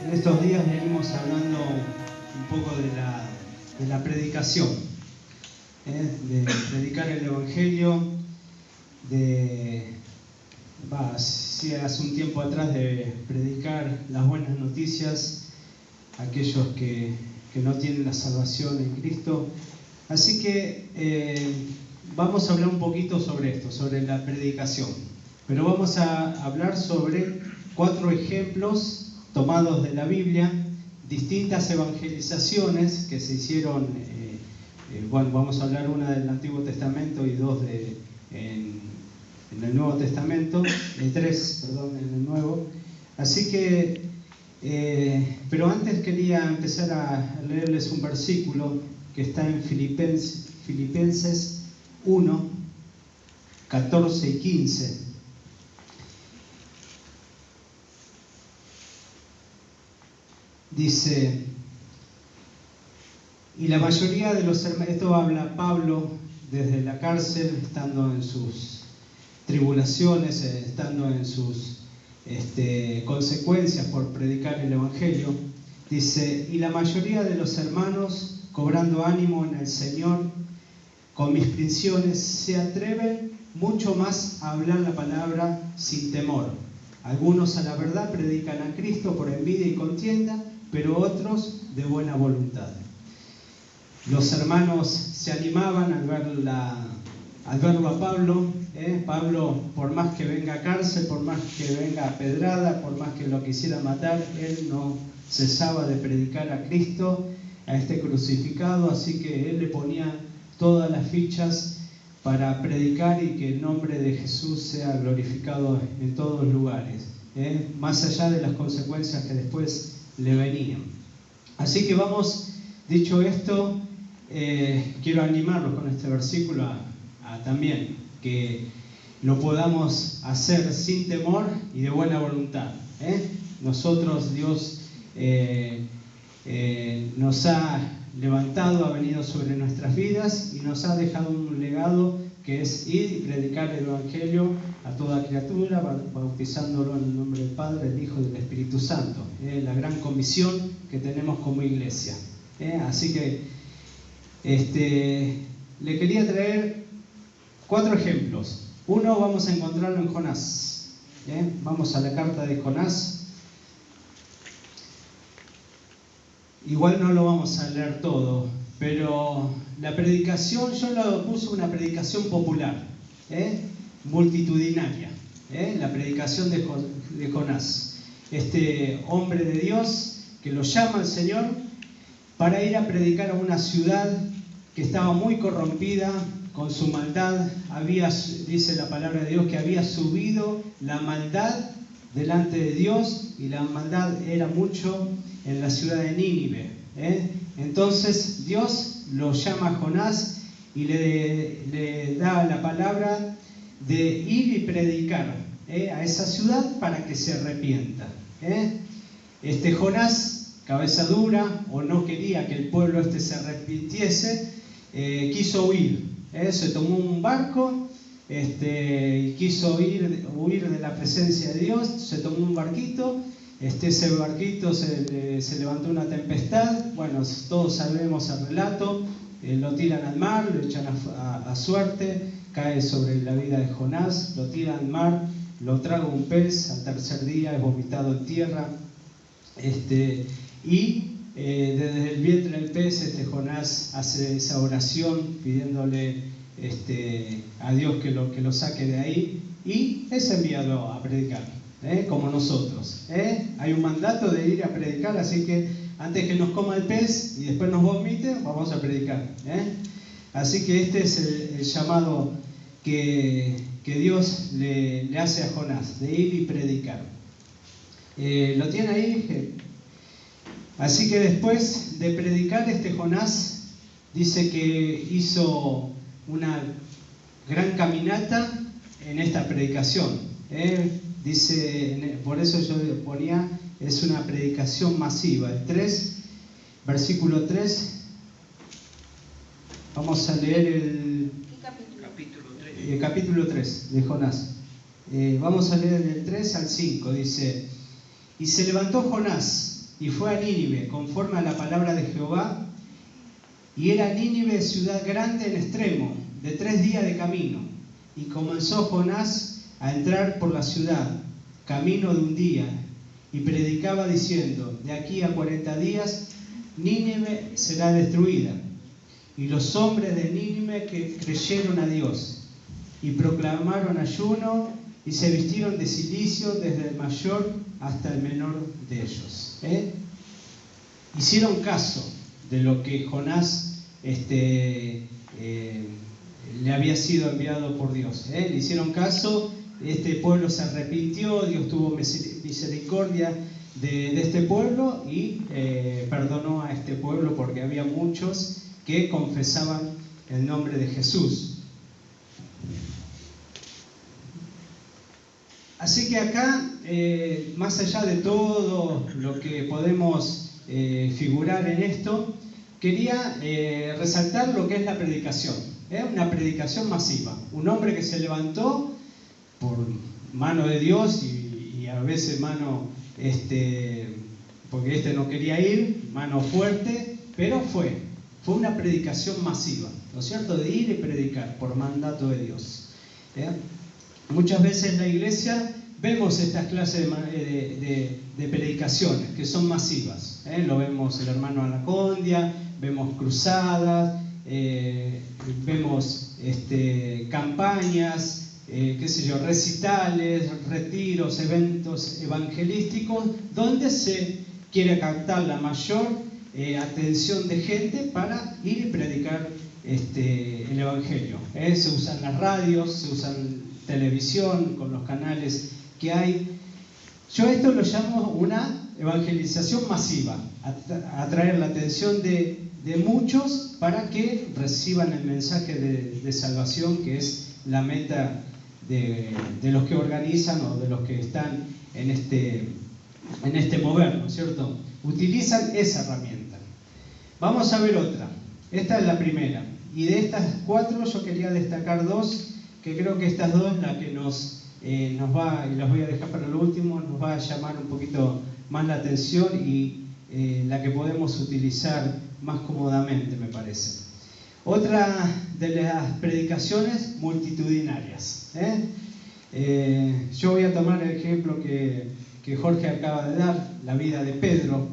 En estos días venimos hablando un poco de la predicación, de predicar el Evangelio, sí, hace un tiempo atrás de predicar las buenas noticias a aquellos que no tienen la salvación en Cristo. Así que vamos a hablar un poquito sobre esto, sobre la predicación. Pero vamos a hablar sobre 4 ejemplos tomados de la Biblia, distintas evangelizaciones que se hicieron, vamos a hablar una del Antiguo Testamento y 2 en el Nuevo Testamento, 3, perdón, en el Nuevo. Así que, pero antes quería empezar a leerles un versículo que está en Filipenses 1, 14 y 15. Dice, y la mayoría de los hermanos, esto habla Pablo desde la cárcel, estando en sus tribulaciones, estando en sus consecuencias por predicar el Evangelio. Dice, y la mayoría de los hermanos, cobrando ánimo en el Señor, con mis prisiones, se atreven mucho más a hablar la palabra sin temor. Algunos a la verdad predican a Cristo por envidia y contienda, pero otros de buena voluntad. Los hermanos se animaban al verlo a Pablo. Pablo, por más que venga a cárcel, por más que venga a pedrada, por más que lo quisiera matar, él no cesaba de predicar a Cristo, a este crucificado, así que él le ponía todas las fichas para predicar y que el nombre de Jesús sea glorificado en todos los lugares, más allá de las consecuencias que después le venían. Así que dicho esto, quiero animarlos con este versículo a también que lo podamos hacer sin temor y de buena voluntad. Nosotros, Dios nos ha levantado, ha venido sobre nuestras vidas y nos ha dejado un legado que es ir y predicar el Evangelio a toda criatura, bautizándolo en el nombre del Padre, del Hijo y del Espíritu Santo. La gran comisión que tenemos como iglesia. Así que le quería traer 4 ejemplos. Uno vamos a encontrarlo en Jonás. Vamos a la carta de Jonás. Igual no lo vamos a leer todo, pero la predicación, yo lo puse una predicación popular, multitudinaria, la predicación de Jonás. Este hombre de Dios que lo llama el Señor para ir a predicar a una ciudad que estaba muy corrompida con su maldad. Dice la palabra de Dios, que había subido la maldad delante de Dios, y la maldad era mucho en la ciudad de Nínive. Entonces Dios lo llama a Jonás y le da la palabra de ir y predicar a esa ciudad para que se arrepienta. Jonás, cabeza dura, o no quería que el pueblo se arrepintiese, quiso huir. Se tomó un barco y quiso huir de la presencia de Dios. Se tomó un barquito. Ese barquito se levantó una tempestad. Bueno, todos sabemos el relato. Lo tiran al mar, lo echan a suerte, cae sobre la vida de Jonás, lo tiran al mar, lo traga un pez, al tercer día es vomitado en tierra. Desde el vientre del pez, Jonás hace esa oración pidiéndole a Dios que lo saque de ahí, y es enviado a predicar. Como nosotros. Hay un mandato de ir a predicar, así que antes que nos coma el pez y después nos vomite, vamos a predicar. Así que este es el llamado que Dios le hace a Jonás, de ir y predicar. ¿Lo tiene ahí? Así que después de predicar, Jonás dice que hizo una gran caminata en esta predicación. Dice, por eso yo ponía, es una predicación masiva. El 3, versículo 3, vamos a leer el capítulo 3 de Jonás. Vamos a leer del 3 al 5. Dice, y se levantó Jonás y fue a Nínive, conforme a la palabra de Jehová. Y era Nínive ciudad grande en extremo, de 3 días de camino. Y comenzó Jonás a entrar por la ciudad, camino de un día, y predicaba diciendo: de aquí a 40 días Nínive será destruida. Y los hombres de Nínive que creyeron a Dios, y proclamaron ayuno, y se vistieron de cilicio desde el mayor hasta el menor de ellos. Hicieron caso de lo que Jonás le había sido enviado por Dios. Le hicieron caso, este pueblo se arrepintió, Dios tuvo misericordia de este pueblo y perdonó a este pueblo, porque había muchos que confesaban el nombre de Jesús. Así que acá, más allá de todo lo que podemos figurar en esto, quería resaltar lo que es la predicación. Una predicación masiva. Un hombre que se levantó por mano de Dios y a veces mano, porque no quería ir, mano fuerte, pero fue una predicación masiva, ¿no es cierto? De ir y predicar por mandato de Dios. Muchas veces en la iglesia vemos estas clases de predicaciones que son masivas. Lo vemos el hermano Anacondia, vemos cruzadas, vemos campañas, recitales, retiros, eventos evangelísticos, donde se quiere captar la mayor atención de gente para ir y predicar el evangelio. Se usan las radios, se usan televisión con los canales que hay. Yo esto lo llamo una evangelización masiva, atraer la atención de muchos para que reciban el mensaje de salvación, que es la meta de los que organizan o de los que están en este mover, ¿no es cierto? Utilizan esa herramienta. Vamos a ver otra. Esta es la primera. Y de estas 4 yo quería destacar 2, que creo que estas 2 la que nos va, y las voy a dejar para lo último, nos va a llamar un poquito más la atención y la que podemos utilizar más cómodamente, me parece. Otra de las predicaciones multitudinarias. Yo voy a tomar el ejemplo que Jorge acaba de dar, la vida de Pedro,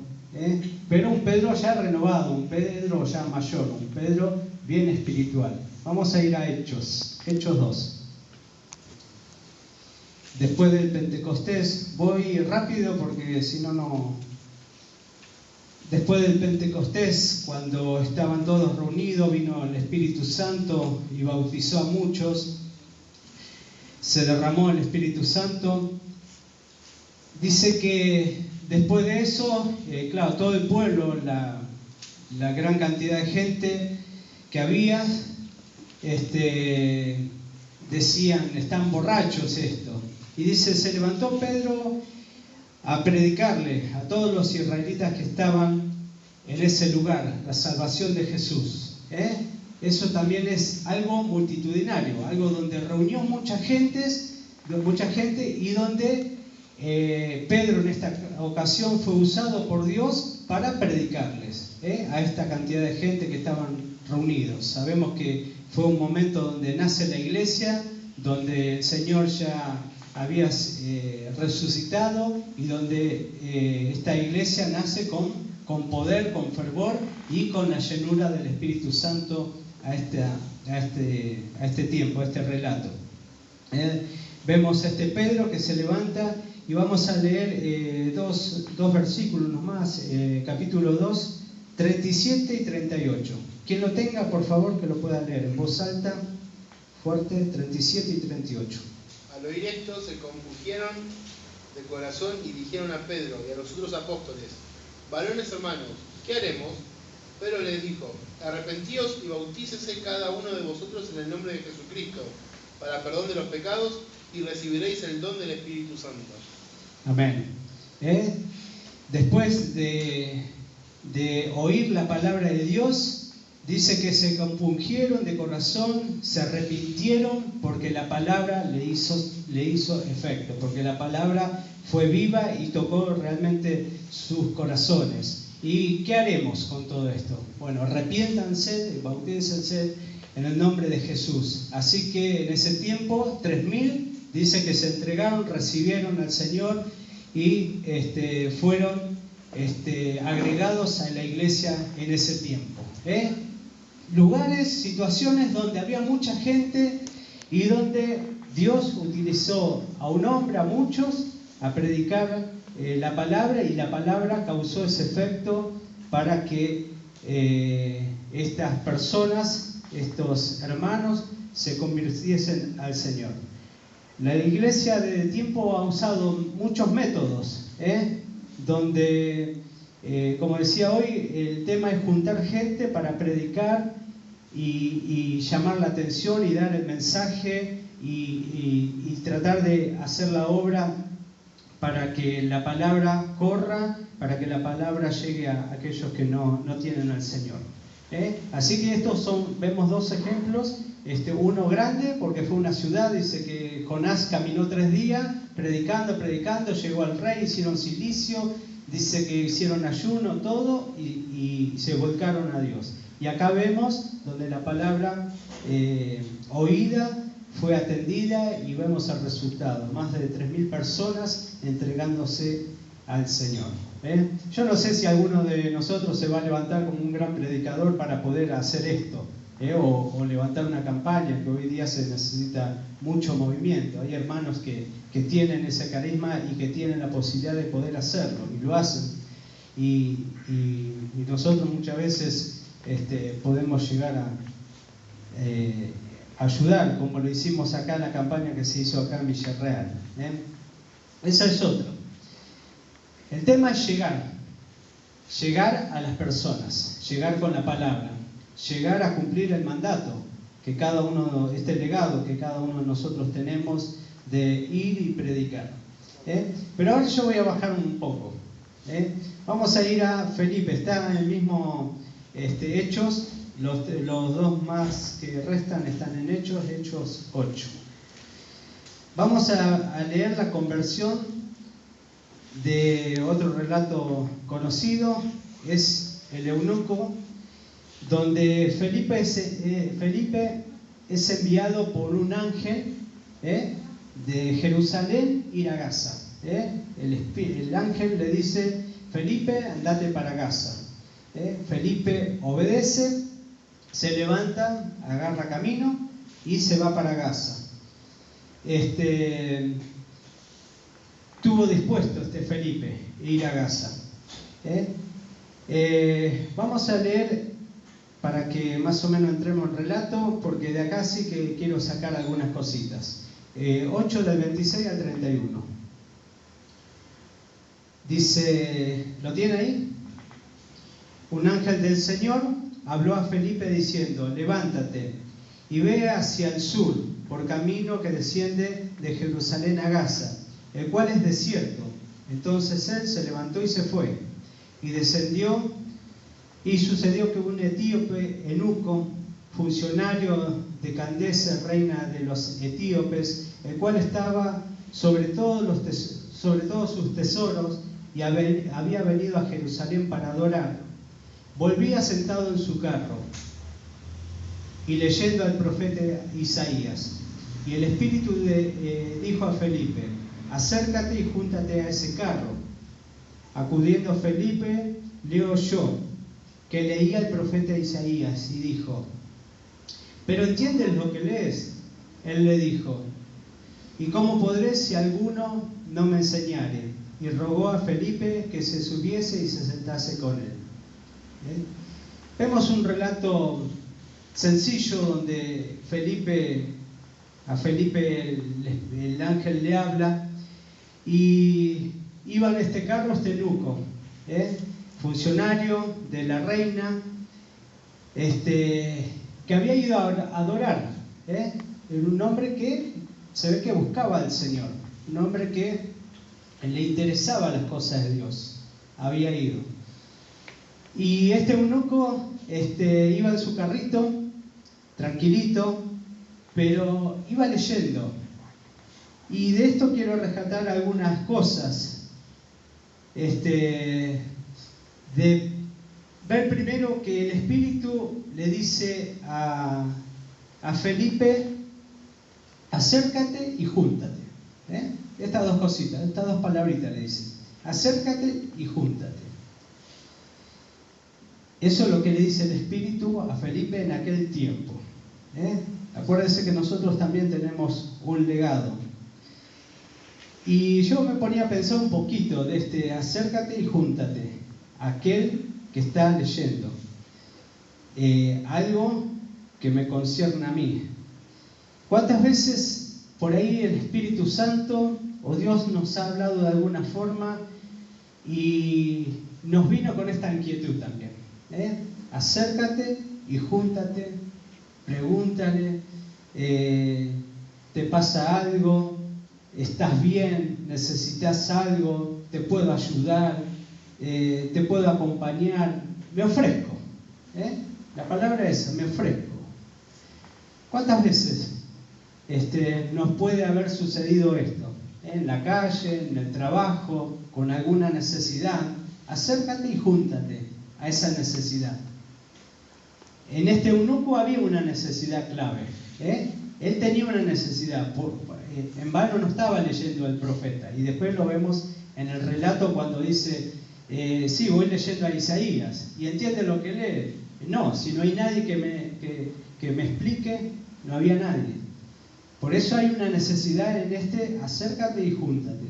pero un Pedro ya renovado, un Pedro ya mayor, un Pedro bien espiritual. Vamos a ir a Hechos 2. Después del Pentecostés, voy rápido porque si no. Después del Pentecostés, cuando estaban todos reunidos, vino el Espíritu Santo y bautizó a muchos. Se derramó el Espíritu Santo. Dice que después de eso, claro, todo el pueblo, la gran cantidad de gente que había, decían: están borrachos esto. Y dice: se levantó Pedro a predicarle a todos los israelitas que estaban en ese lugar la salvación de Jesús. Eso también es algo multitudinario, algo donde reunió mucha gente y donde Pedro en esta ocasión fue usado por Dios para predicarles a esta cantidad de gente que estaban reunidos. Sabemos que fue un momento donde nace la iglesia, donde el Señor ya había resucitado y donde esta iglesia nace con poder, con fervor y con la llenura del Espíritu Santo a este tiempo, a este relato. Vemos a Pedro que se levanta y vamos a leer dos versículos nomás, capítulo 2, 37 y 38. Quien lo tenga, por favor, que lo pueda leer en voz alta, fuerte, 37 y 38. Al oír esto se compungieron de corazón y dijeron a Pedro y a los otros apóstoles: varones hermanos, ¿qué haremos? Pedro les dijo: arrepentíos y bautícese cada uno de vosotros en el nombre de Jesucristo para perdón de los pecados y recibiréis el don del Espíritu Santo. Amén. Después de oír la palabra de Dios, dice que se compungieron de corazón, se arrepintieron porque la palabra le hizo efecto, porque la palabra fue viva y tocó realmente sus corazones. ¿Y qué haremos con todo esto? Bueno, arrepiéntanse, bautícense en el nombre de Jesús. Así que en ese tiempo, 3.000 dice que se entregaron, recibieron al Señor y fueron agregados a la iglesia en ese tiempo. Lugares, situaciones donde había mucha gente y donde Dios utilizó a un hombre, a muchos, a predicar la palabra, y la palabra causó ese efecto para que estas personas, estos hermanos, se convirtiesen al Señor. La iglesia de tiempo ha usado muchos métodos, donde, como decía hoy, el tema es juntar gente para predicar y llamar la atención y dar el mensaje y tratar de hacer la obra para que la palabra corra, para que la palabra llegue a aquellos que no tienen al Señor. Así que vemos dos ejemplos. Uno grande, porque fue una ciudad, dice que Jonás caminó 3 días predicando, llegó al rey, hicieron cilicio, dice que hicieron ayuno, todo, y se volcaron a Dios. Y acá vemos donde la palabra oída fue atendida y vemos el resultado, más de 3.000 personas entregándose al Señor. Yo no sé si alguno de nosotros se va a levantar como un gran predicador para poder hacer esto, o levantar una campaña, que hoy día se necesita mucho movimiento. Hay hermanos que tienen ese carisma y que tienen la posibilidad de poder hacerlo, y lo hacen. Y nosotros muchas veces podemos llegar a ayudar, como lo hicimos acá en la campaña que se hizo acá en Villarreal. Ese es otro. El tema es llegar a las personas, llegar con la palabra, llegar a cumplir el mandato que cada uno, este legado que cada uno de nosotros tenemos de ir y predicar. Pero ahora yo voy a bajar un poco. Vamos a ir a Felipe, está en el mismo Hechos, los dos más que restan están en Hechos 8. Vamos a leer la conversión de otro relato conocido, es el eunuco, donde Felipe es enviado por un ángel de Jerusalén ir a Gaza. El ángel le dice: Felipe, andate para Gaza. Felipe obedece, se levanta, agarra camino y se va para Gaza. Estuvo dispuesto Felipe a ir a Gaza. Vamos a leer para que más o menos entremos en relato, porque de acá sí que quiero sacar algunas cositas. 8 del 26 al 31. Dice, ¿lo tiene ahí? Un ángel del Señor habló a Felipe diciendo: levántate y ve hacia el sur, por camino que desciende de Jerusalén a Gaza, el cual es desierto. Entonces él se levantó y se fue, y descendió, y sucedió que un etíope eunuco, funcionario de Candace, reina de los etíopes, el cual estaba sobre todos sus tesoros, y había venido a Jerusalén para adorar, volvía sentado en su carro y leyendo al profeta Isaías. Y el Espíritu dijo a Felipe: acércate y júntate a ese carro. Acudiendo Felipe, le oyó que leía el profeta Isaías y dijo: ¿pero entiendes lo que lees? Él le dijo: ¿y cómo podré si alguno no me enseñare? Y rogó a Felipe que se subiese y se sentase con él. Vemos un relato sencillo donde a Felipe el ángel le habla, y iba en este carro eunuco, funcionario de la reina, que había ido a adorar. Era un hombre que se ve que buscaba al Señor, un hombre que le interesaba las cosas de Dios, había ido. Y este eunuco iba en su carrito, tranquilito, pero iba leyendo. Y de esto quiero rescatar algunas cosas. De ver primero que el Espíritu le dice a Felipe: acércate y júntate. Estas dos cositas, estas dos palabritas le dice: acércate y júntate. Eso es lo que le dice el Espíritu a Felipe en aquel tiempo. Acuérdense que nosotros también tenemos un legado. Y yo me ponía a pensar un poquito de acércate y júntate, aquel que está leyendo. Algo que me concierne a mí. ¿Cuántas veces por ahí el Espíritu Santo o Dios nos ha hablado de alguna forma y nos vino con esta inquietud también? Acércate y júntate, pregúntale, ¿te pasa algo? ¿Estás bien? ¿Necesitas algo? ¿Te puedo ayudar? ¿Te puedo acompañar? Me ofrezco. La palabra es: me ofrezco. ¿Cuántas veces nos puede haber sucedido esto? En la calle, en el trabajo, con alguna necesidad. Acércate y júntate a esa necesidad. En este eunuco había una necesidad clave. Él tenía una necesidad. En vano no estaba leyendo el profeta. Y después lo vemos en el relato cuando dice: sí, voy leyendo a Isaías. ¿Y entiende lo que lee? No, si no hay nadie que me explique, no había nadie. Por eso hay una necesidad en acércate y júntate.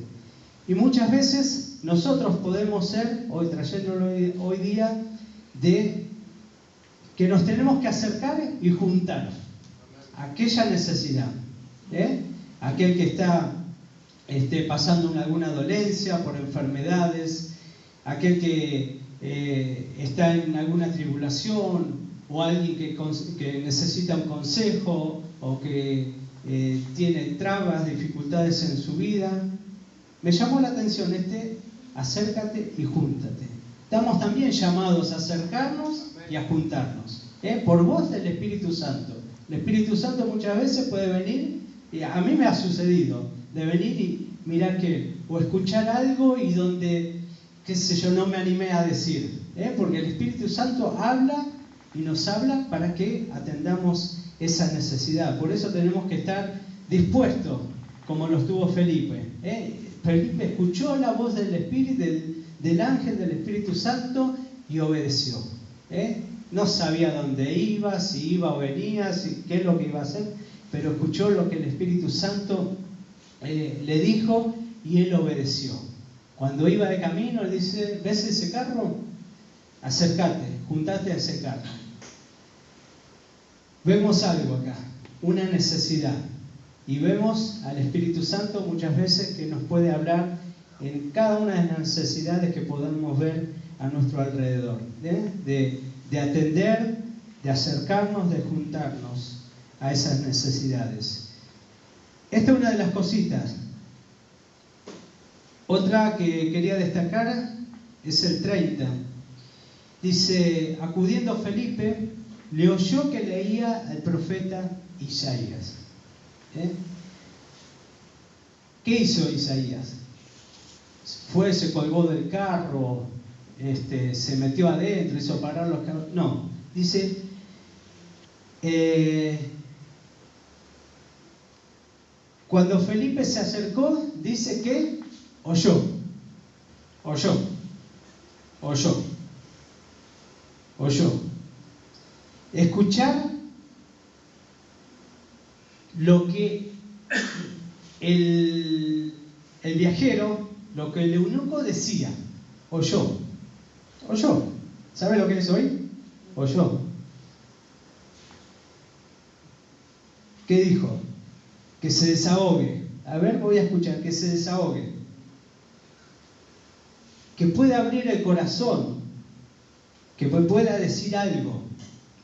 Y muchas veces nosotros podemos ser, hoy trayéndolo hoy día, de que nos tenemos que acercar y juntar a aquella necesidad. Aquel que está pasando alguna dolencia, por enfermedades, aquel que está en alguna tribulación, o alguien que necesita un consejo, o que tiene trabas, dificultades en su vida. Me llamó la atención acércate y júntate. Estamos también llamados a acercarnos y a juntarnos, por voz del Espíritu Santo. El Espíritu Santo muchas veces puede venir, y a mí me ha sucedido, de venir y mirar o escuchar algo y donde, qué sé yo, no me animé a decir, porque el Espíritu Santo habla y nos habla para que atendamos esa necesidad. Por eso tenemos que estar dispuestos, como lo estuvo Felipe. Felipe escuchó la voz del Espíritu, del ángel del Espíritu Santo, y obedeció. No sabía dónde iba, si iba o venía, qué es lo que iba a hacer, pero escuchó lo que el Espíritu Santo le dijo y él obedeció. Cuando iba de camino, él dice: ¿ves ese carro? Acércate, juntate a ese carro. Vemos algo acá, una necesidad. Y vemos al Espíritu Santo muchas veces que nos puede hablar en cada una de las necesidades que podamos ver a nuestro alrededor. De atender, de acercarnos, de juntarnos a esas necesidades. Esta es una de las cositas. Otra que quería destacar es el 30. Dice: acudiendo Felipe, le oyó que leía al profeta Isaías. ¿Qué hizo Isaías? Se colgó del carro, se metió adentro, hizo parar los carros. No, dice: cuando Felipe se acercó, dice que oyó. Escuchar lo que el viajero, lo que el eunuco decía. Oyó. ¿Sabe lo que es hoy? Oyó. ¿Qué dijo? Que se desahogue. A ver, voy a escuchar. Que se desahogue. Que pueda abrir el corazón. Que pueda decir algo.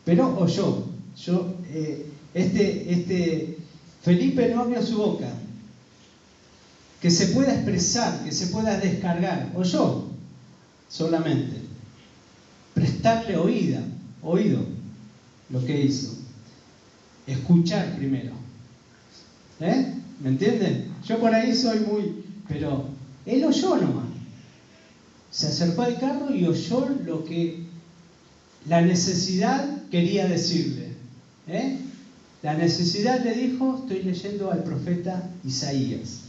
Pero oyó. Felipe no abrió su boca. Que se pueda expresar, que se pueda descargar. Oyó solamente. Prestarle oída. oído lo que hizo. Escuchar primero. ¿Me entienden? Yo por ahí soy muy... Pero él oyó nomás. Se acercó al carro y oyó lo que la necesidad quería decirle. La necesidad le dijo, estoy leyendo al profeta Isaías.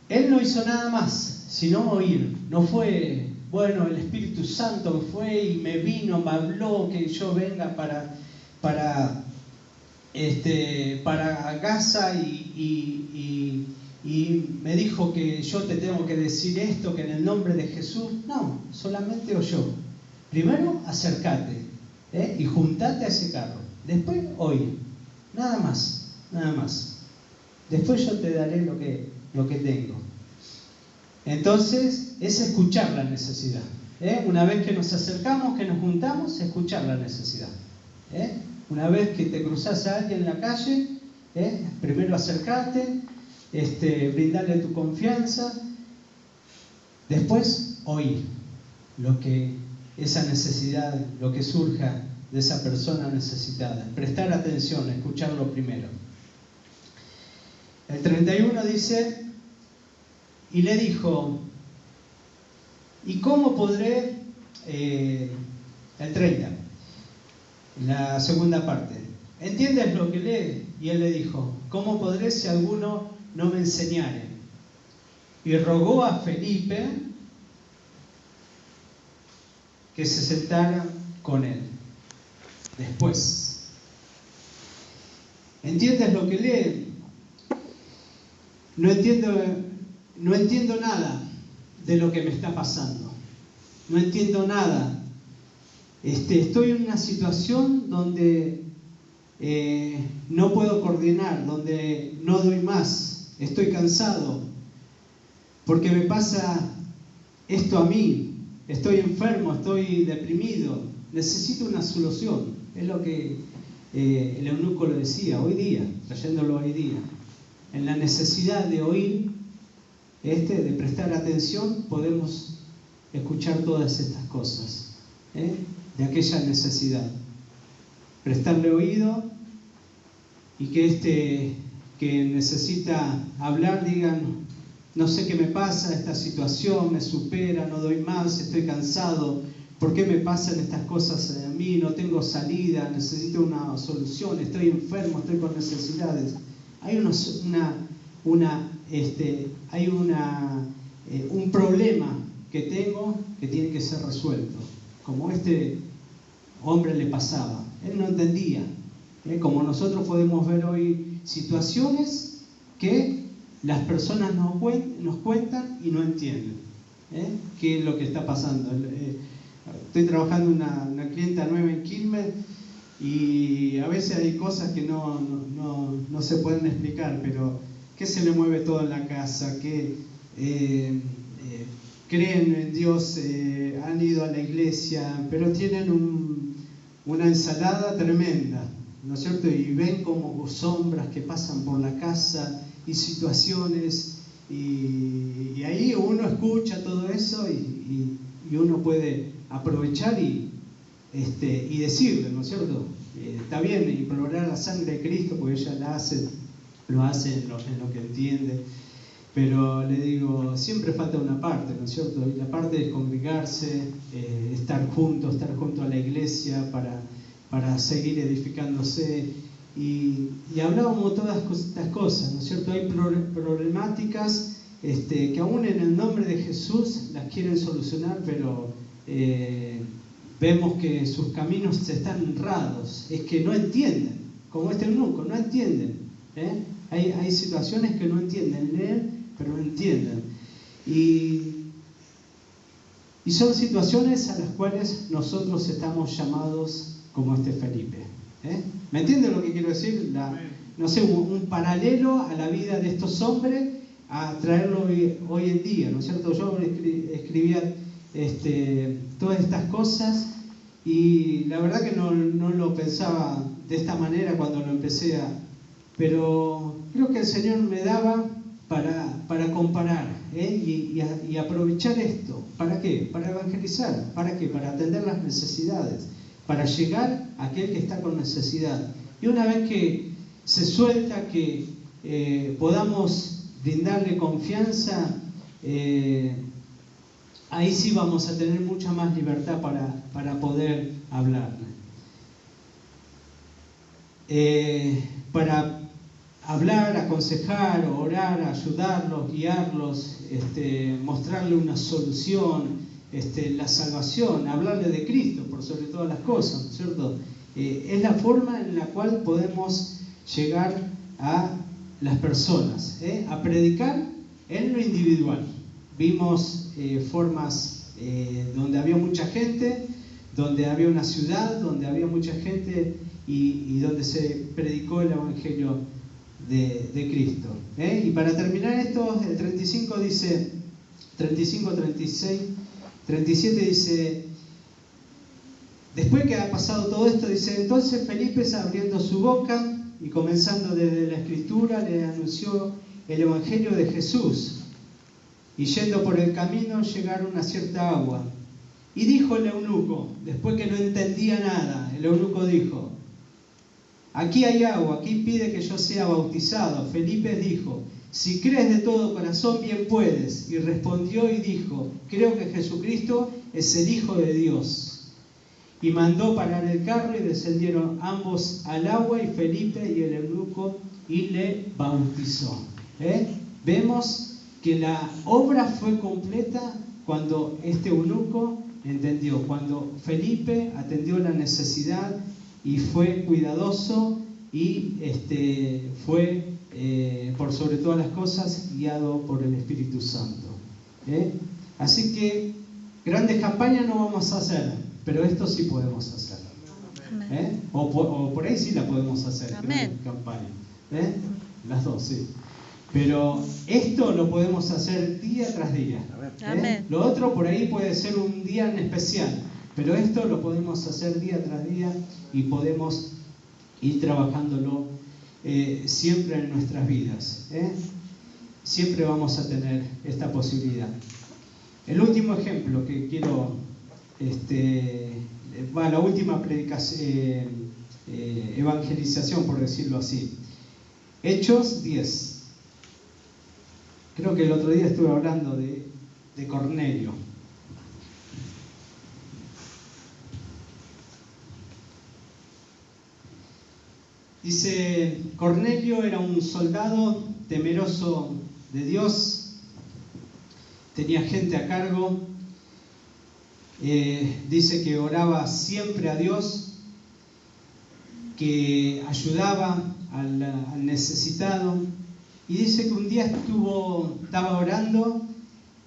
Él no hizo nada más, sino oír. No fue, bueno, el Espíritu Santo fue y me vino, me habló que yo venga para Gaza y me dijo que yo te tengo que decir esto, que en el nombre de Jesús. No, solamente oyó. Primero acércate y juntate a ese carro. Después oír. Nada más, nada más. Después yo te daré lo que tengo. Entonces es escuchar la necesidad. Una vez que nos acercamos, que nos juntamos, escuchar la necesidad. Una vez que te cruzas a alguien en la calle, primero acercarte, brindarle tu confianza, después oír lo que esa necesidad, lo que surja de esa persona necesitada, prestar atención, escucharlo primero. El 31 dice, y le dijo, ¿y cómo podré? El 30, la segunda parte. ¿Entiendes lo que lee? Y él le dijo, ¿cómo podré si alguno no me enseñare? Y rogó a Felipe que se sentara con él. Después, ¿entiendes lo que lee? No entiendo nada de lo que me está pasando. No entiendo nada. Estoy en una situación donde no puedo coordinar, donde no doy más. Estoy cansado porque me pasa esto a mí. Estoy enfermo, estoy deprimido. Necesito una solución. Es lo que el eunuco lo decía hoy día, trayéndolo hoy día. En la necesidad de oír, de prestar atención, podemos escuchar todas estas cosas, de aquella necesidad. Prestarle oído y que que necesita hablar diga, no sé qué me pasa, esta situación me supera, no doy más, estoy cansado, ¿por qué me pasan estas cosas a mí? No tengo salida, necesito una solución, estoy enfermo, estoy con necesidades. Hay un problema que tengo que tiene que ser resuelto, como este hombre le pasaba. Él no entendía. Como nosotros podemos ver hoy situaciones que las personas nos cuentan y no entienden qué es lo que está pasando. Estoy trabajando una clienta nueva en Quilmes y a veces hay cosas que no se pueden explicar, pero que se le mueve todo en la casa, que creen en Dios, han ido a la iglesia, pero tienen una ensalada tremenda, ¿no es cierto? Y ven como sombras que pasan por la casa y situaciones, y ahí uno escucha todo eso y uno puede aprovechar y decirle, ¿no es cierto? Está bien implorar la sangre de Cristo porque ella lo hace en lo que entiende, pero le digo, siempre falta una parte, ¿no es cierto? Y la parte de congregarse, estar junto a la iglesia para seguir edificándose. Y hablábamos todas estas cosas, ¿no es cierto? Hay problemáticas que aún en el nombre de Jesús las quieren solucionar, pero vemos que sus caminos están errados, es que no entienden, como este eunuco, no entienden. Hay situaciones que no entienden, leen, pero no entienden. Y son situaciones a las cuales nosotros estamos llamados como este Felipe. ¿Me entienden lo que quiero decir? No sé, un paralelo a la vida de estos hombres, a traerlo hoy en día, ¿no es cierto? Yo escribía todas estas cosas y la verdad que no lo pensaba de esta manera cuando lo empecé pero creo que el Señor me daba para comparar y aprovechar esto. ¿Para qué? Para evangelizar. ¿Para qué? Para atender las necesidades, para llegar a aquel que está con necesidad. Y una vez que se suelta, que podamos brindarle confianza, ahí sí vamos a tener mucha más libertad para poder hablarle. Para hablar, aconsejar, orar, ayudarlos, guiarlos, mostrarle una solución, la salvación, hablarle de Cristo por sobre todas las cosas, ¿cierto? Es la forma en la cual podemos llegar a las personas, a predicar en lo individual. Vimos formas donde había mucha gente, donde había una ciudad, donde había mucha gente y donde se predicó el Evangelio de Cristo. Y para terminar esto, el 35 dice, 35, 36, 37 dice, después que ha pasado todo esto, dice, entonces Felipe, abriendo su boca y comenzando desde la Escritura, le anunció el Evangelio de Jesús. Y yendo por el camino, llegaron a cierta agua. Y dijo el eunuco, después que no entendía nada, el eunuco dijo, aquí hay agua, aquí pide que yo sea bautizado. Felipe dijo, si crees de todo corazón, bien puedes. Y respondió y dijo, creo que Jesucristo es el Hijo de Dios. Y mandó parar el carro y descendieron ambos al agua, y Felipe y el eunuco, y le bautizó. Vemos que la obra fue completa cuando este eunuco entendió, cuando Felipe atendió la necesidad y fue cuidadoso y fue por sobre todas las cosas guiado por el Espíritu Santo. Así que grandes campañas no vamos a hacer, pero esto sí podemos hacer. O por ahí sí la podemos hacer, grandes campañas. Las dos, sí. Pero esto lo podemos hacer día tras día. Lo otro por ahí puede ser un día en especial, pero esto lo podemos hacer día tras día y podemos ir trabajándolo siempre en nuestras vidas. Siempre vamos a tener esta posibilidad. El último ejemplo que quiero, la última predicación, evangelización, por decirlo así. Hechos 10. Creo que el otro día estuve hablando de Cornelio. Dice, Cornelio era un soldado temeroso de Dios, tenía gente a cargo, dice que oraba siempre a Dios, que ayudaba al necesitado. Y dice que un día estaba orando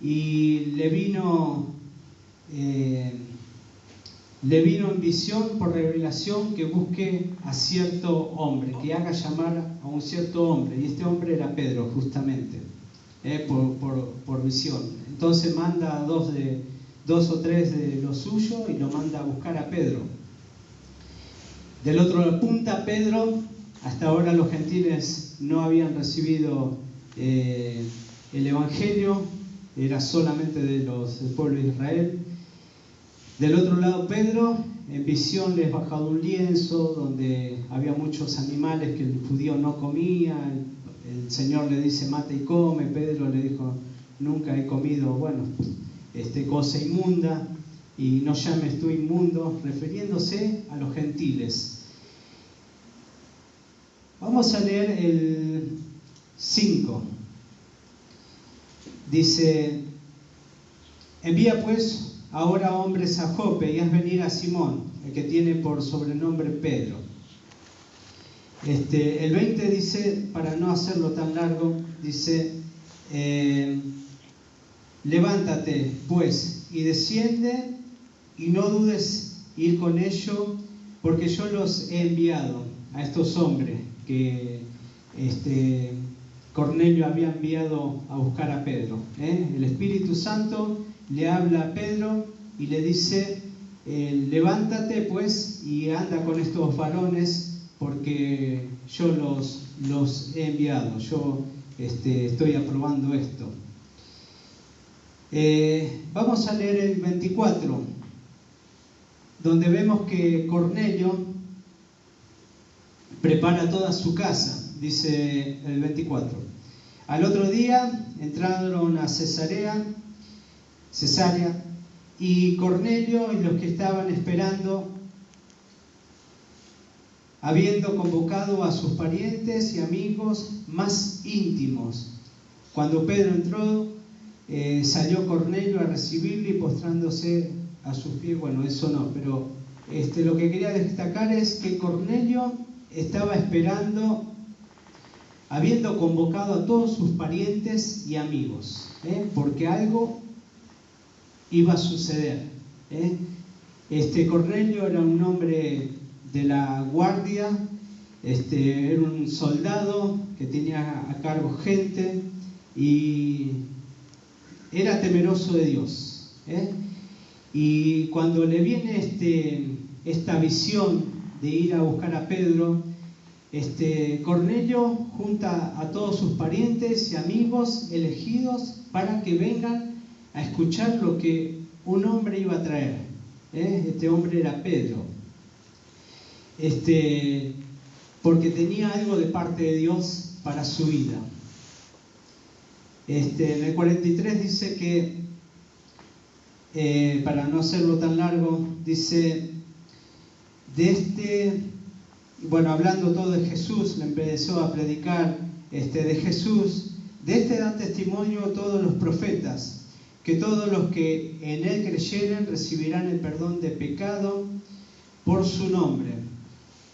y le vino en visión, por revelación, que busque a cierto hombre, que haga llamar a un cierto hombre. Y este hombre era Pedro, justamente, por visión. Entonces manda a dos o tres de los suyos y lo manda a buscar a Pedro. Del otro punta Pedro. Hasta ahora los gentiles no habían recibido el Evangelio, era solamente del pueblo de Israel. Del otro lado Pedro, en visión les bajaba un lienzo donde había muchos animales que el judío no comía. El Señor le dice, mata y come. Pedro le dijo, nunca he comido, cosa inmunda, y no llames tú inmundo, refiriéndose a los gentiles. Vamos a leer el 5. Dice, envía pues ahora hombres a Jope y haz venir a Simón, el que tiene por sobrenombre Pedro. El 20 dice, para no hacerlo tan largo, dice, levántate pues y desciende y no dudes ir con ellos, porque yo los he enviado a estos hombres que Cornelio había enviado a buscar a Pedro. El Espíritu Santo le habla a Pedro y le dice, levántate pues y anda con estos varones, porque yo los he enviado. Yo estoy aprobando esto. Vamos a leer el 24, donde vemos que Cornelio prepara toda su casa, dice el 24. Al otro día entraron a Cesarea, y Cornelio y los que estaban esperando, habiendo convocado a sus parientes y amigos más íntimos. Cuando Pedro entró, salió Cornelio a recibirle y postrándose a sus pies. Bueno, eso no, pero lo que quería destacar es que Cornelio estaba esperando, habiendo convocado a todos sus parientes y amigos, porque algo iba a suceder. Cornelio era un hombre de la guardia, era un soldado que tenía a cargo gente y era temeroso de Dios. Y cuando le viene esta visión de ir a buscar a Pedro, Cornelio junta a todos sus parientes y amigos elegidos para que vengan a escuchar lo que un hombre iba a traer. Este hombre era Pedro. Porque tenía algo de parte de Dios para su vida. En el 43 dice que, para no hacerlo tan largo, dice, hablando todo de Jesús, le empezó a predicar de Jesús. De dan testimonio todos los profetas, que todos los que en él creyeren recibirán el perdón de pecado por su nombre.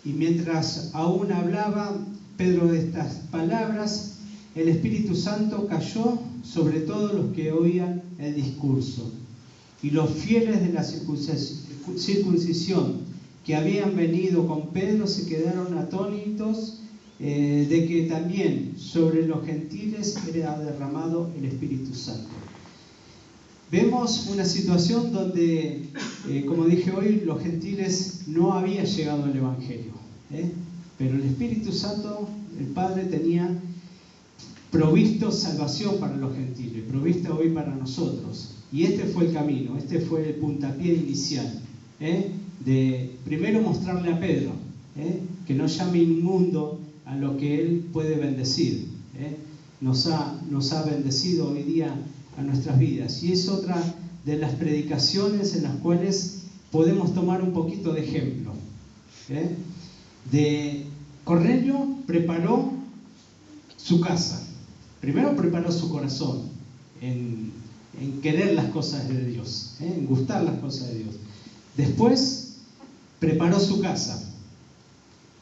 Y mientras aún hablaba Pedro de estas palabras, el Espíritu Santo cayó sobre todos los que oían el discurso. Y los fieles de la circuncisión que habían venido con Pedro se quedaron atónitos de que también sobre los gentiles era derramado el Espíritu Santo. Vemos una situación donde, como dije hoy, los gentiles no había llegado el Evangelio, pero el Espíritu Santo, el Padre, tenía provisto salvación para los gentiles, provista hoy para nosotros. Y este fue el camino, este fue el puntapié inicial, de primero mostrarle a Pedro, que no llame inmundo a lo que él puede bendecir. Nos ha bendecido hoy día a nuestras vidas. Y es otra de las predicaciones en las cuales podemos tomar un poquito de ejemplo. De Cornelio preparó su casa. Primero preparó su corazón en querer las cosas de Dios, en gustar las cosas de Dios. Después preparó su casa.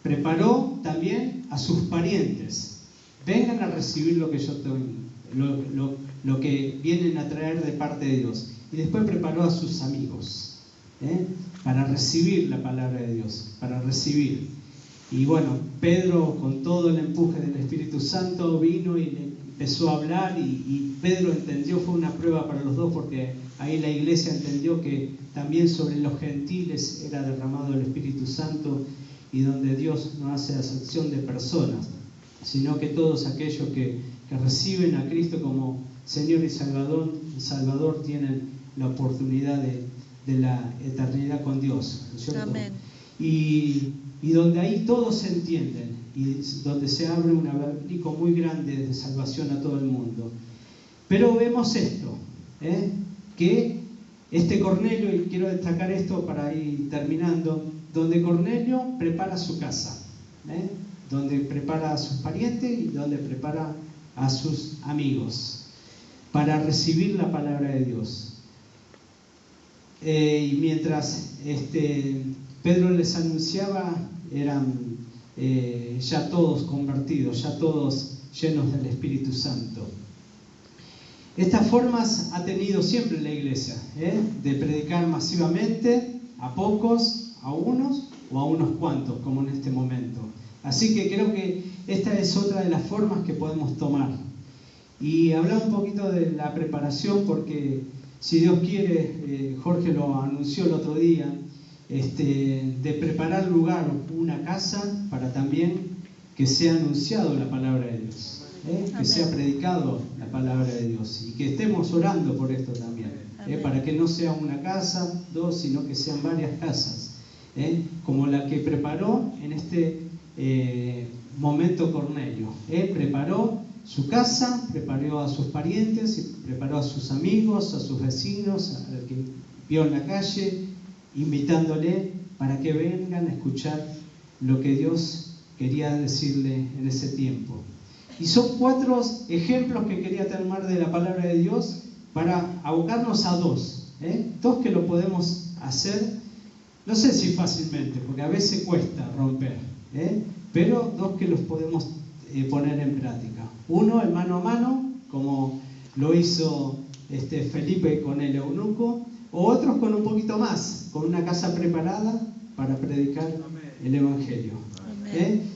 Preparó también a sus parientes. Vengan a recibir lo que yo tengo, lo que vienen a traer de parte de Dios. Y después preparó a sus amigos, para recibir la palabra de Dios, para recibir. Y bueno, Pedro, con todo el empuje del Espíritu Santo, vino y le empezó a hablar, y Pedro entendió, fue una prueba para los dos, porque ahí la iglesia entendió que también sobre los gentiles era derramado el Espíritu Santo, y donde Dios no hace acepción de personas, sino que todos aquellos que reciben a Cristo como Señor y Salvador tienen la oportunidad de la eternidad con Dios, ¿cierto? Amén. Y donde ahí todos se entienden, y donde se abre un abanico muy grande de salvación a todo el mundo. Pero vemos esto, que Cornelio, y quiero destacar esto para ir terminando, donde Cornelio prepara su casa, donde prepara a sus parientes y donde prepara a sus amigos para recibir la palabra de Dios. Y mientras Pedro les anunciaba, eran ya todos convertidos, ya todos llenos del Espíritu Santo. Estas formas ha tenido siempre la iglesia, de predicar masivamente, a pocos, a unos o a unos cuantos, como en este momento. Así que creo que esta es otra de las formas que podemos tomar. Y hablar un poquito de la preparación, porque si Dios quiere, Jorge lo anunció el otro día, de preparar lugar, una casa, para también que sea anunciado la palabra de Dios. que sea predicado la palabra de Dios y que estemos orando por esto también, para que no sea una casa, dos, sino que sean varias casas, como la que preparó en este momento Cornelio. Preparó su casa, preparó a sus parientes, preparó a sus amigos, a sus vecinos, al que vio en la calle, invitándole para que vengan a escuchar lo que Dios quería decirle en ese tiempo. Y son 4 ejemplos que quería tomar de la palabra de Dios para abocarnos a 2. 2 que lo podemos hacer, no sé si fácilmente, porque a veces cuesta romper, pero 2 que los podemos poner en práctica. Uno, el mano a mano, como lo hizo Felipe con el eunuco, o otros con un poquito más, con una casa preparada para predicar el Evangelio.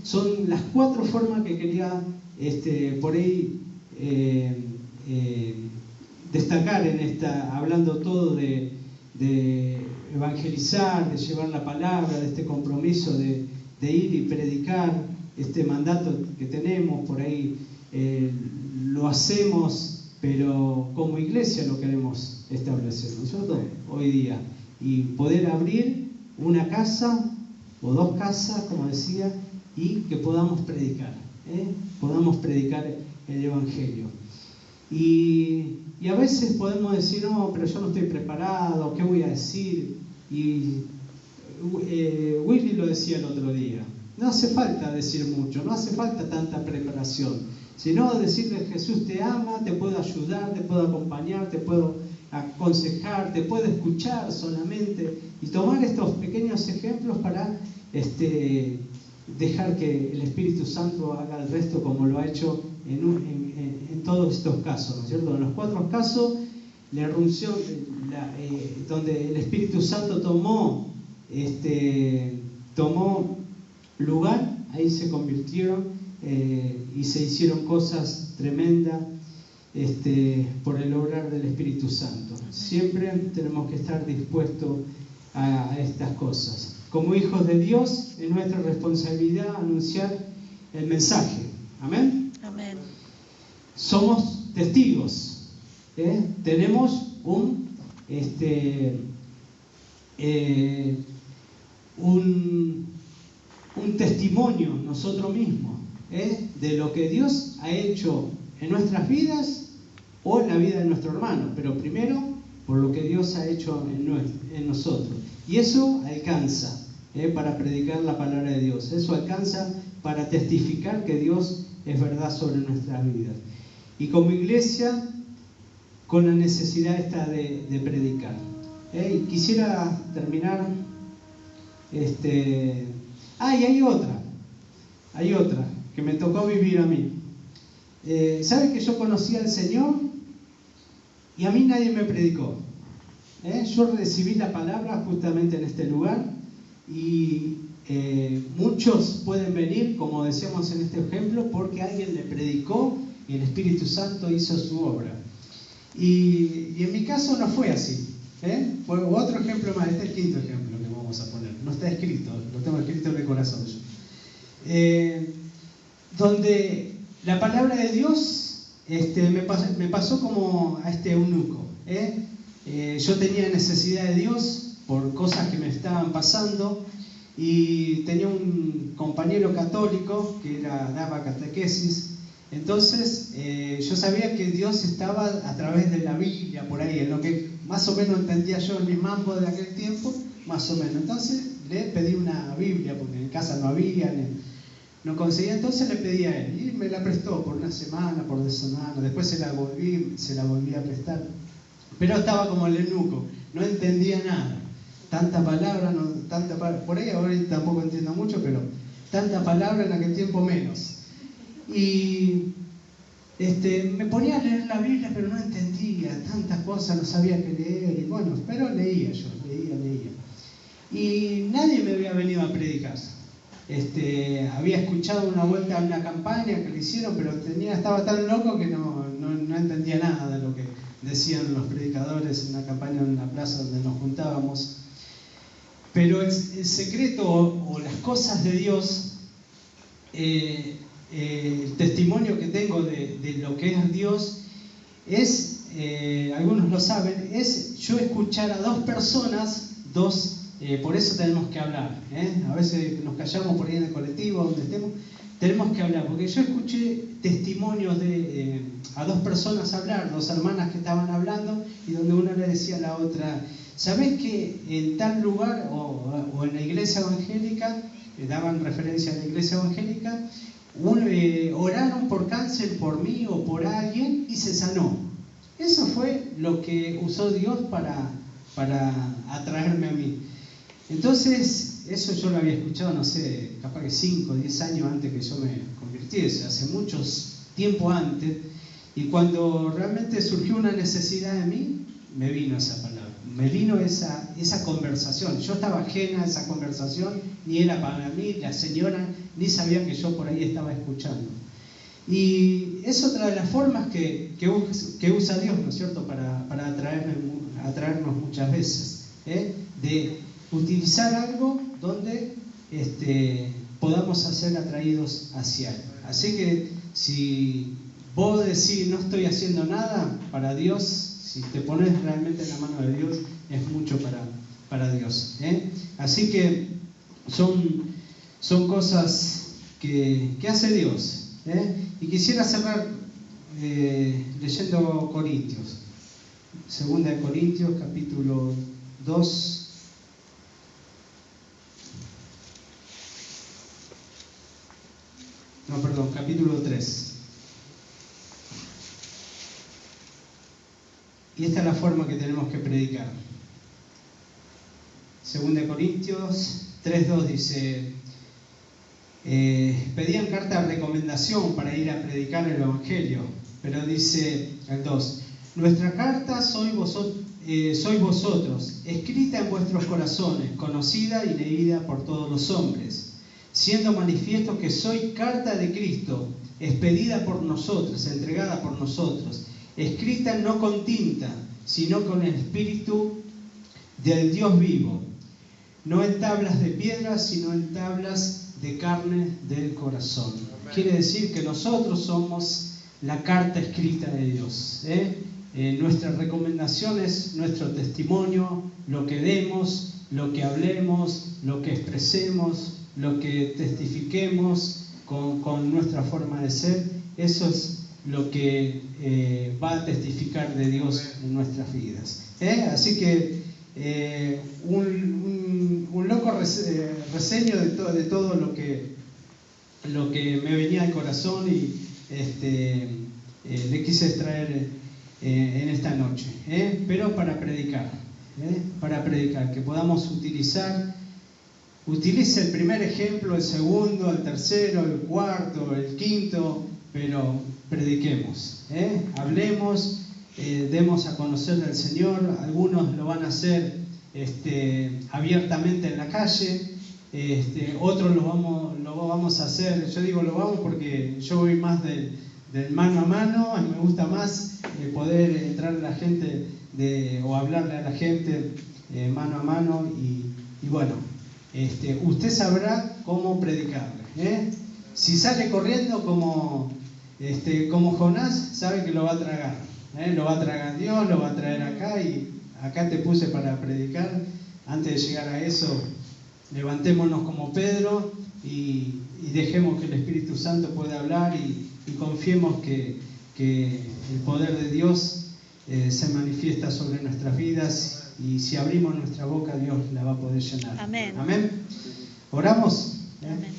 Son las 4 formas que quería por ahí destacar en esta, hablando todo de evangelizar, de llevar la palabra, de este compromiso de ir y predicar, este mandato que tenemos por ahí, lo hacemos, pero como iglesia lo queremos establecer nosotros hoy día, y poder abrir una casa o 2 casas, como decía, y que podamos predicar el Evangelio. Y a veces podemos decir, no, pero yo no estoy preparado, ¿qué voy a decir? Y Willy lo decía el otro día, no hace falta decir mucho, no hace falta tanta preparación, sino decirle: Jesús te ama, te puedo ayudar, te puedo acompañar, te puedo aconsejar, te puedo escuchar solamente, y tomar estos pequeños ejemplos para dejar que el Espíritu Santo haga el resto, como lo ha hecho en todos estos casos, ¿no es cierto? En los 4 casos, la irrupción, donde el Espíritu Santo tomó lugar, ahí se convirtieron y se hicieron cosas tremendas por el obrar del Espíritu Santo. Siempre tenemos que estar dispuestos a estas cosas. Como hijos de Dios, es nuestra responsabilidad anunciar el mensaje. Amén. Amén. Somos testigos. Tenemos un testimonio nosotros mismos de lo que Dios ha hecho en nuestras vidas o en la vida de nuestro hermano, pero primero por lo que Dios ha hecho en nosotros. Y eso alcanza para predicar la palabra de Dios. Eso alcanza para testificar que Dios es verdad sobre nuestras vidas. Y como iglesia, con la necesidad esta de predicar. Y quisiera terminar. Y hay otra que me tocó vivir a mí. ¿Sabe que yo conocí al Señor y a mí nadie me predicó? Yo recibí la palabra justamente en este lugar. Y muchos pueden venir, como decíamos en este ejemplo, porque alguien le predicó y el Espíritu Santo hizo su obra. Y en mi caso no fue así. Fue otro ejemplo más. Este es el 5.º ejemplo que vamos a poner. No está escrito, lo tengo escrito en el corazón yo. Donde la palabra de Dios me pasó como a este eunuco. Yo tenía necesidad de Dios por cosas que me estaban pasando, y tenía un compañero católico que daba catequesis. Entonces yo sabía que Dios estaba a través de la Biblia, por ahí, en lo que más o menos entendía yo en mi mambo de aquel tiempo, más o menos. Entonces le pedí una Biblia, porque en casa no había, no conseguía. Entonces le pedí a él, y me la prestó por una semana, por 2 semanas. Después se la volví a prestar, pero estaba como el eunuco, no entendía nada. Tanta palabra, por ahí ahora tampoco entiendo mucho, pero tanta palabra en aquel tiempo menos. Y me ponía a leer la Biblia, pero no entendía tantas cosas, no sabía qué leer, y bueno, pero leía. Y nadie me había venido a predicar. Había escuchado una vuelta a una campaña que le hicieron, pero estaba tan loco que no entendía nada de lo que decían los predicadores en una campaña en una plaza donde nos juntábamos. Pero el secreto o las cosas de Dios el testimonio que tengo de lo que es Dios es, algunos lo saben, es yo escuchar a dos personas, por eso tenemos que hablar, a veces nos callamos por ahí en el colectivo, donde estemos, tenemos que hablar, porque yo escuché testimonios a dos personas hablar, dos hermanas que estaban hablando, y donde una le decía a la otra, ¿sabés que en tal lugar o en la iglesia evangélica, daban referencia a la iglesia evangélica, oraron por cáncer por mí o por alguien y se sanó? Eso fue lo que usó Dios para atraerme a mí. Entonces, eso yo lo había escuchado, no sé, capaz que 5 o 10 años antes que yo me convirtiese, hace muchos tiempo antes, y cuando realmente surgió una necesidad en mí, me vino esa palabra, me vino esa conversación. Yo estaba ajena a esa conversación, ni era para mí, la señora ni sabía que yo por ahí estaba escuchando. Y es otra de las formas que usa Dios, ¿no es cierto?, para atraernos muchas veces, de utilizar algo donde podamos ser atraídos hacia Él. Así que si vos decís no estoy haciendo nada para Dios, si te pones realmente en la mano de Dios, es mucho para Dios. Así que son cosas que hace Dios. Y quisiera cerrar leyendo Corintios. 2 de Corintios, capítulo 2. No, perdón, capítulo 3. Y esta es la forma que tenemos que predicar. 2 de Corintios 3:2 dice, pedían carta de recomendación para ir a predicar el Evangelio, pero dice el 2, nuestra carta sois vosotros, escrita en vuestros corazones, conocida y leída por todos los hombres, siendo manifiesto que soy carta de Cristo, expedida por nosotros, entregada por nosotros, escrita no con tinta, sino con el Espíritu del Dios vivo, no en tablas de piedra, sino en tablas de carne del corazón. Quiere decir que nosotros somos la carta escrita de Dios. Nuestra recomendación es nuestro testimonio, lo que demos, lo que hablemos, lo que expresemos, lo que testifiquemos con nuestra forma de ser. Eso es lo que va a testificar de Dios en nuestras vidas. Así que un loco reseño de todo lo que me venía al corazón y le quise extraer en esta noche, pero para predicar, que podamos utilice el primer ejemplo, el segundo, el tercero, el cuarto, el quinto, pero prediquemos, hablemos, demos a conocer al Señor. Algunos lo van a hacer abiertamente en la calle, otros lo vamos a hacer, yo digo lo vamos porque yo voy más del mano a mano, a mí me gusta más poder entrar a la gente o hablarle a la gente mano a mano y bueno, usted sabrá cómo predicarle. Si sale corriendo como Jonás, sabe que lo va a tragar, lo va a tragar Dios, lo va a traer acá, y acá te puse para predicar. Antes de llegar a eso, levantémonos como Pedro y dejemos que el Espíritu Santo pueda hablar y confiemos que el poder de Dios se manifiesta sobre nuestras vidas, y si abrimos nuestra boca, Dios la va a poder llenar. Amén. Amén. ¿Oramos? Amén.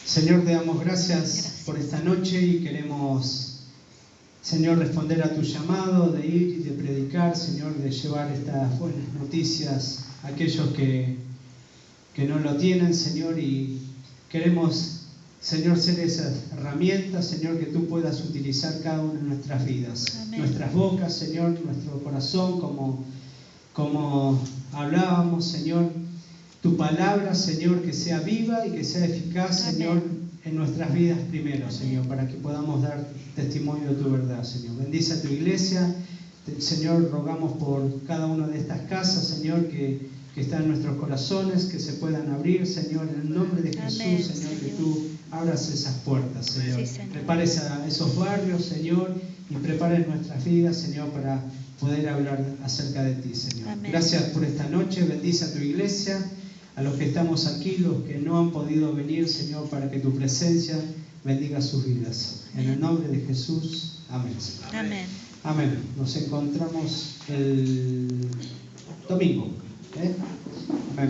Señor, te damos gracias por esta noche y queremos, Señor, responder a tu llamado de ir y de predicar, Señor, de llevar estas buenas noticias a aquellos que no lo tienen, Señor, y queremos, Señor, ser esas herramientas, Señor, que tú puedas utilizar cada una de nuestras vidas. Amén. Nuestras bocas, Señor, nuestro corazón, como hablábamos, Señor, tu palabra, Señor, que sea viva y que sea eficaz, Amén. Señor, en nuestras vidas primero, Señor, para que podamos dar testimonio de tu verdad, Señor. Bendice a tu iglesia, Señor, rogamos por cada una de estas casas, Señor, que están en nuestros corazones, que se puedan abrir, Señor, en el nombre de Jesús, Amén, Señor, que tú abras esas puertas, Señor. Sí, Señor. Prepares a esos barrios, Señor, y prepares nuestras vidas, Señor, para poder hablar acerca de ti, Señor. Amén. Gracias por esta noche. Bendice a tu iglesia, a los que estamos aquí, los que no han podido venir, Señor, para que tu presencia bendiga sus vidas. En el nombre de Jesús. Amén. Amén. Amén. Nos encontramos el domingo. Amén.